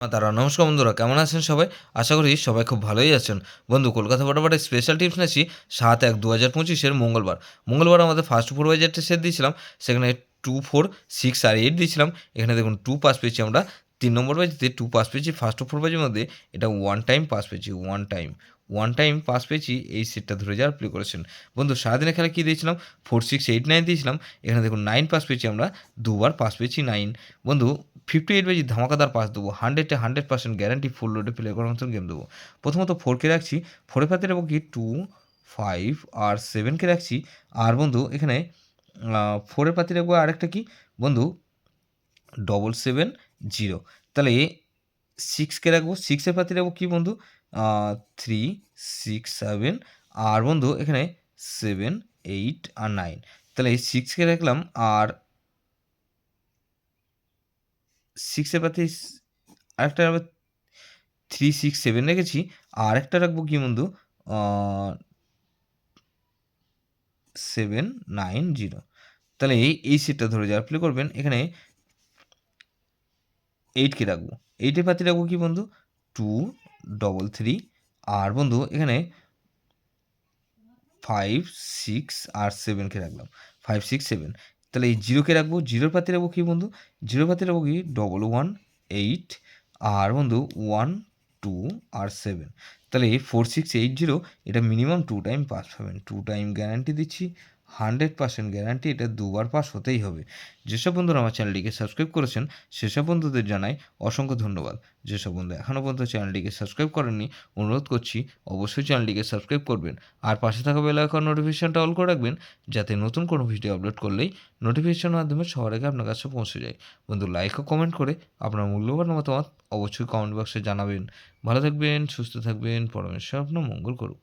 তারা নমস্কার বন্ধুরা, কেমন আছেন সবাই? আশা করি সবাই খুব ভালোই আছেন। বন্ধু, কলকাতা ফটাফটের স্পেশাল টিপস নিচ্ছি ৭/১/২০২৫ মঙ্গলবার আমাদের ফার্স্ট সুপারভাইজারটা সেট দিয়েছিলাম। সেখানে 2, 4, 6 আর 8 দিয়েছিলাম। এখানে দেখুন 2 পাস পেয়েছি আমরা। ৩ নম্বর বাজিতে 2 পাস পেয়েছি। ফার্স্ট সুপারভাইজারের মধ্যে এটা 1 টাইম পাস পেয়েছি। 1 টাইম পাস পেয়েছি, এই সেটটা ধরে যাওয়ার প্লে করেছেন। বন্ধু, সারাদিনের খেলা কী দিয়েছিলাম? 4, 6, 8, 9 দিয়েছিলাম। এখানে দেখুন 9 পাস পেয়েছি আমরা। দুবার পাস পেয়েছি 9। বন্ধু, 58 বাজি ধামাকাদার পাস দেবো। 100 এ 100% গ্যারান্টি ফুল লোডে প্লে করার মতন গেম দেবো। প্রথমত 4 কে রাখছি। 4 এর পাতে রাখবো কি 2, 5 আর 7 কে রাখছি। আর বন্ধু এখানে 4 এর পাতে রাখবো আরেকটা কি বন্ধু 770। তাহলে 6 কে রাখবো। 6 এর পাতে রাখবো কি বন্ধু 3, 6, 7 আর বন্ধু এখানে 7, 8 আর 9। তাহলে এই 6 কে রাখলাম আর 6 এর পাতে আরেকটা 3, 6, 7 রেখেছি। আর একটা রাখবো কি বন্ধু আ 7, 9, 0। তাহলে এই সেটটা ধরে যারা প্লে করবেন এখানে 8 কে রাখবো। 8 এর পাতে রাখবো কি বন্ধু 2, 3 আর বন্ধু এখানে 5, 6 আর 7 কে রাখলাম। 5, 6, 7। তাহলে এই 0 কে রাখবো। 0 এর পাতে রাখবো কি বন্ধু 0 এর পাতে রাখবো কি 1, 8 আর বন্ধু 1, 2 আর 7। তাহলে 4, 6, 8, 0 এটা মিনিমাম 2 টাইম পাস পাবেন। 2 টাইম গ্যারান্টি দিচ্ছি। 100% গ্যারান্টি, এটা দুবার পাস হতেই হবে। যেসব বন্ধুরা আমার চ্যানেলটিকে সাবস্ক্রাইব করেছেন সেসব বন্ধুদের জানাই অসংখ্য ধন্যবাদ। যেসব বন্ধু এখনও পর্যন্ত চ্যানেলটিকে সাবস্ক্রাইব করেননি, অনুরোধ করছি অবশ্যই চ্যানেলটিকে সাবস্ক্রাইব করবেন। আর পাশে থাকা বেল আইকন নোটিফিকেশনটা অল করে রাখবেন, যাতে নতুন কোনো ভিডিও আপলোড করলেই নোটিফিকেশনের মাধ্যমে সবার আগে আপনার কাছে পৌঁছে যায়। বন্ধু, লাইক ও কমেন্ট করে আপনার মূল্যবান মতামত অবশ্যই কমেন্ট বক্সে জানাবেন। ভালো থাকবেন, সুস্থ থাকবেন, পরমেশ্বর আপনার মঙ্গল করুক।